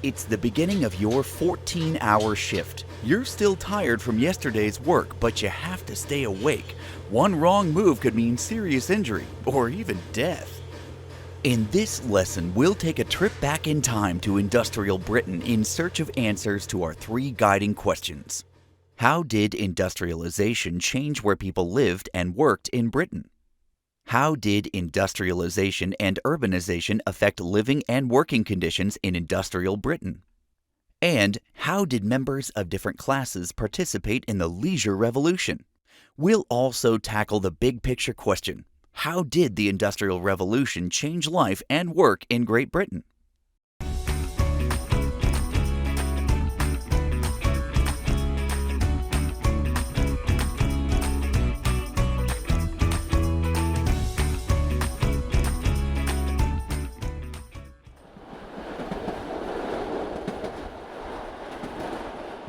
It's the beginning of your 14-hour shift. You're still tired from yesterday's work, but you have to stay awake. One wrong move could mean serious injury or even death. In this lesson, we'll take a trip back in time to industrial Britain in search of answers to our three guiding questions. How did industrialization change where people lived and worked in Britain? How did industrialization and urbanization affect living and working conditions in industrial Britain? And how did members of different classes participate in the leisure revolution? We'll also tackle the big picture question: how did the Industrial Revolution change life and work in Great Britain?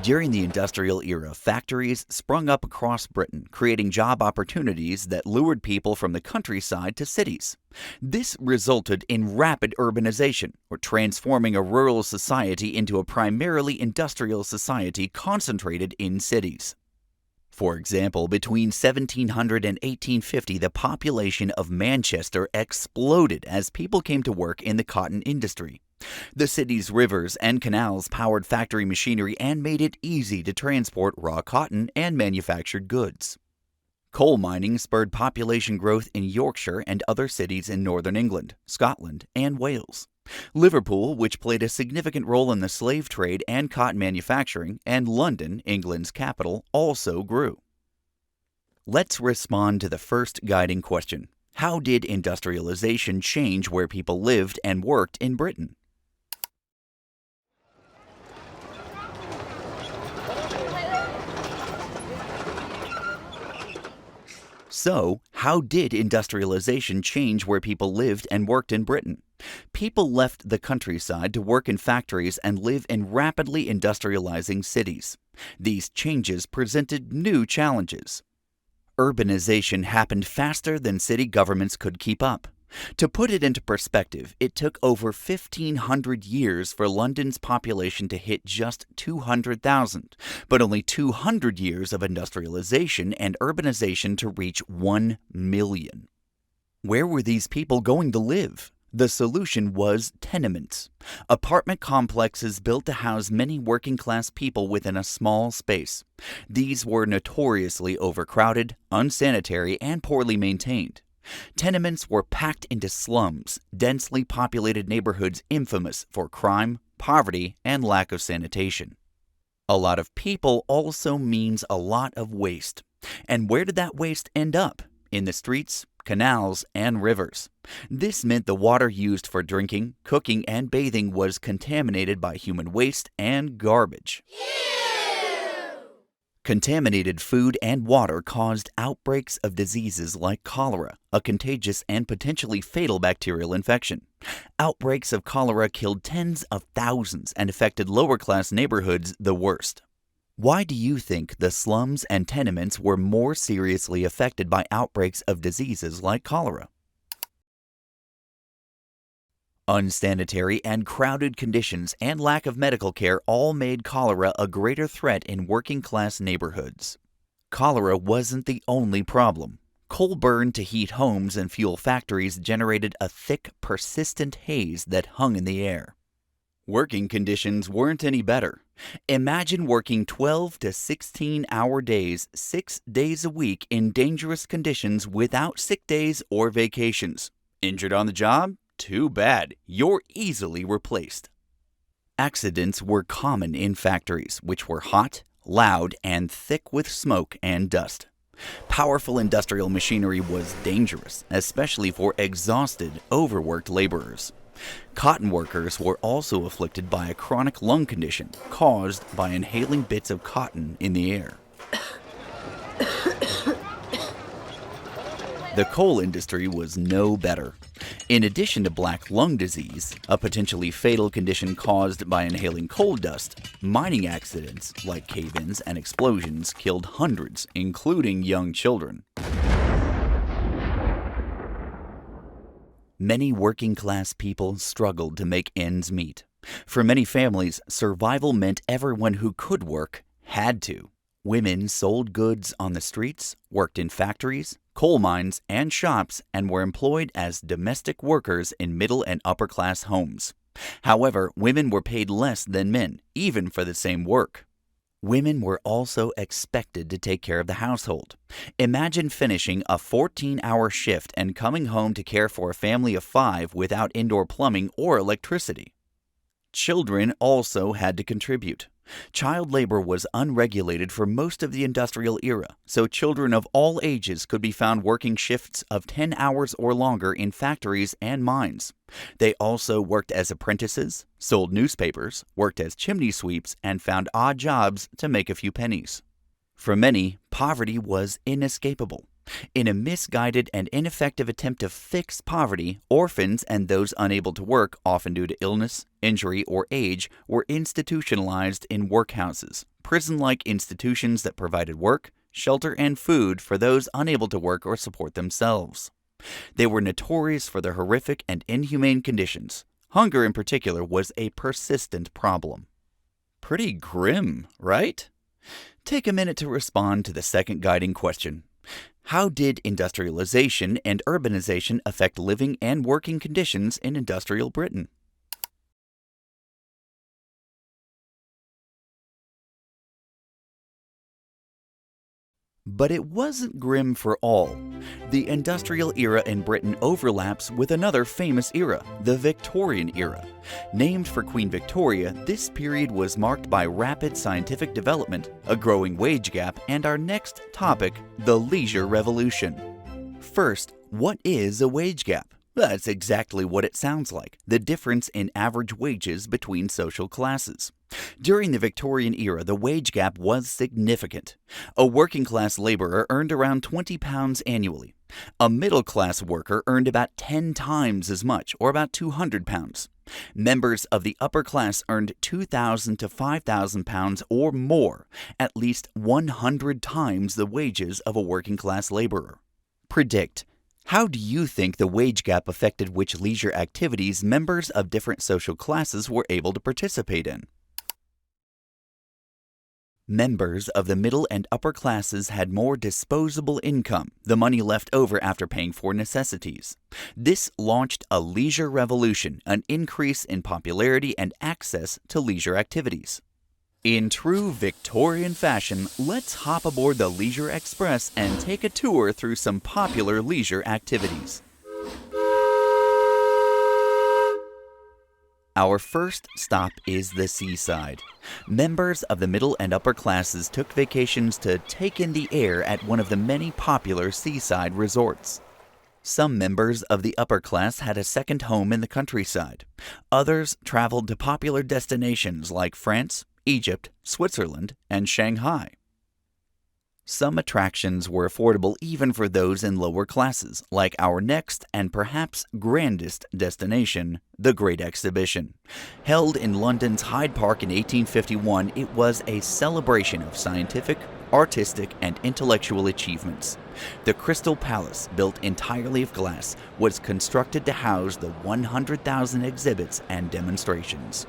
During the industrial era, factories sprung up across Britain, creating job opportunities that lured people from the countryside to cities. This resulted in rapid urbanization, or transforming a rural society into a primarily industrial society concentrated in cities. For example, between 1700 and 1850, the population of Manchester exploded as people came to work in the cotton industry. The city's rivers and canals powered factory machinery and made it easy to transport raw cotton and manufactured goods. Coal mining spurred population growth in Yorkshire and other cities in northern England, Scotland, and Wales. Liverpool, which played a significant role in the slave trade and cotton manufacturing, and London, England's capital, also grew. Let's respond to the first guiding question: how did industrialization change where people lived and worked in Britain? So, how did industrialization change where people lived and worked in Britain? People left the countryside to work in factories and live in rapidly industrializing cities. These changes presented new challenges. Urbanization happened faster than city governments could keep up. To put it into perspective, it took over 1,500 years for London's population to hit just 200,000, but only 200 years of industrialization and urbanization to reach 1 million. Where were these people going to live? The solution was tenements, apartment complexes built to house many working-class people within a small space. These were notoriously overcrowded, unsanitary, and poorly maintained. Tenements were packed into slums, densely populated neighborhoods infamous for crime, poverty, and lack of sanitation. A lot of people also means a lot of waste. And where did that waste end up? In the streets, canals, and rivers. This meant the water used for drinking, cooking, and bathing was contaminated by human waste and garbage. Contaminated food and water caused outbreaks of diseases like cholera, a contagious and potentially fatal bacterial infection. Outbreaks of cholera killed tens of thousands and affected lower-class neighborhoods the worst. Why do you think the slums and tenements were more seriously affected by outbreaks of diseases like cholera? Unsanitary and crowded conditions and lack of medical care all made cholera a greater threat in working-class neighborhoods. Cholera wasn't the only problem. Coal burned to heat homes and fuel factories generated a thick, persistent haze that hung in the air. Working conditions weren't any better. Imagine working 12 to 16-hour days, 6 days a week in dangerous conditions without sick days or vacations. Injured on the job? Too bad, you're easily replaced. Accidents were common in factories, which were hot, loud, and thick with smoke and dust. Powerful industrial machinery was dangerous, especially for exhausted, overworked laborers. Cotton workers were also afflicted by a chronic lung condition caused by inhaling bits of cotton in the air. The coal industry was no better. In addition to black lung disease, a potentially fatal condition caused by inhaling coal dust, mining accidents like cave-ins and explosions killed hundreds, including young children. Many working-class people struggled to make ends meet. For many families, survival meant everyone who could work had to. Women sold goods on the streets, worked in factories, coal mines, and shops, and were employed as domestic workers in middle and upper class homes. However, women were paid less than men, even for the same work. Women were also expected to take care of the household. Imagine finishing a 14-hour shift and coming home to care for a family of 5 without indoor plumbing or electricity. Children also had to contribute. Child labor was unregulated for most of the industrial era, so children of all ages could be found working shifts of 10 hours or longer in factories and mines. They also worked as apprentices, sold newspapers, worked as chimney sweeps, and found odd jobs to make a few pennies. For many, poverty was inescapable. In a misguided and ineffective attempt to fix poverty, orphans and those unable to work, often due to illness, injury, or age, were institutionalized in workhouses, prison-like institutions that provided work, shelter, and food for those unable to work or support themselves. They were notorious for their horrific and inhumane conditions. Hunger, in particular, was a persistent problem. Pretty grim, right? Take a minute to respond to the second guiding question. How did industrialization and urbanization affect living and working conditions in industrial Britain? But it wasn't grim for all. The industrial era in Britain overlaps with another famous era, the Victorian era. Named for Queen Victoria, this period was marked by rapid scientific development, a growing wage gap, and our next topic, the Leisure Revolution. First, what is a wage gap? That's exactly what it sounds like, the difference in average wages between social classes. During the Victorian era, the wage gap was significant. A working-class laborer earned around £20 annually. A middle-class worker earned about 10 times as much, or about £200. Members of the upper class earned £2,000 to £5,000 or more, at least 100 times the wages of a working-class laborer. Predict. How do you think the wage gap affected which leisure activities members of different social classes were able to participate in? Members of the middle and upper classes had more disposable income, the money left over after paying for necessities. This launched a leisure revolution, an increase in popularity and access to leisure activities. In true Victorian fashion, let's hop aboard the Leisure Express and take a tour through some popular leisure activities. Our first stop is the seaside. Members of the middle and upper classes took vacations to take in the air at one of the many popular seaside resorts. Some members of the upper class had a second home in the countryside. Others traveled to popular destinations like France, Egypt, Switzerland, and Shanghai. Some attractions were affordable even for those in lower classes, like our next and perhaps grandest destination, the Great Exhibition. Held in London's Hyde Park in 1851, it was a celebration of scientific, artistic, and intellectual achievements. The Crystal Palace, built entirely of glass, was constructed to house the 100,000 exhibits and demonstrations.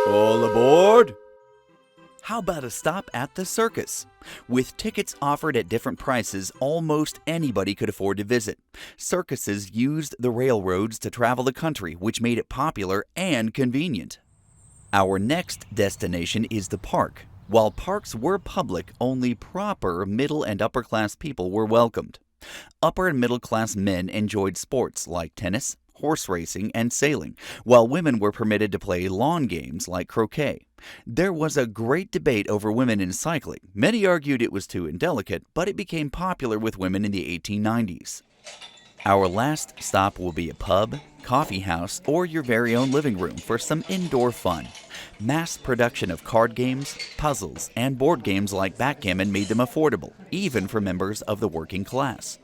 All aboard! How about a stop at the circus? With tickets offered at different prices, almost anybody could afford to visit. Circuses used the railroads to travel the country, which made it popular and convenient. Our next destination is the park. While parks were public, only proper middle and upper class people were welcomed. Upper and middle class men enjoyed sports like tennis, horse racing, and sailing, while women were permitted to play lawn games like croquet. There was a great debate over women in cycling. Many argued it was too indelicate, but it became popular with women in the 1890s. Our last stop will be a pub, coffee house, or your very own living room for some indoor fun. Mass production of card games, puzzles, and board games like backgammon made them affordable, even for members of the working class.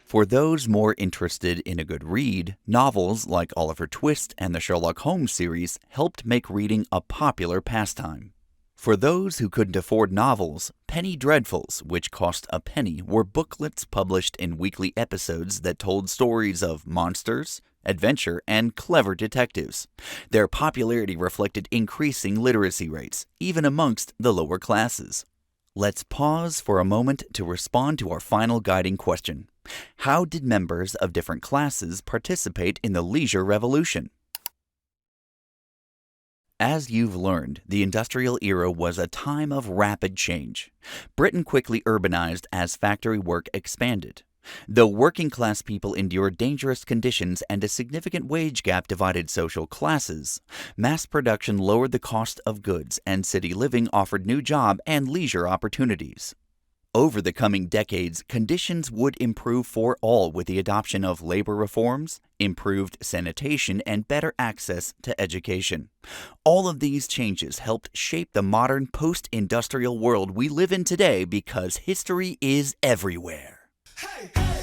For those more interested in a good read, novels like Oliver Twist and the Sherlock Holmes series helped make reading a popular pastime. For those who couldn't afford novels, penny dreadfuls, which cost a penny, were booklets published in weekly episodes that told stories of monsters, adventure, and clever detectives. Their popularity reflected increasing literacy rates, even amongst the lower classes. Let's pause for a moment to respond to our final guiding question. How did members of different classes participate in the leisure revolution? As you've learned, the industrial era was a time of rapid change. Britain quickly urbanized as factory work expanded. Though working class people endured dangerous conditions and a significant wage gap divided social classes, mass production lowered the cost of goods and city living offered new job and leisure opportunities. Over the coming decades, conditions would improve for all with the adoption of labor reforms, improved sanitation, and better access to education. All of these changes helped shape the modern post-industrial world we live in today because history is everywhere. Hey, hey.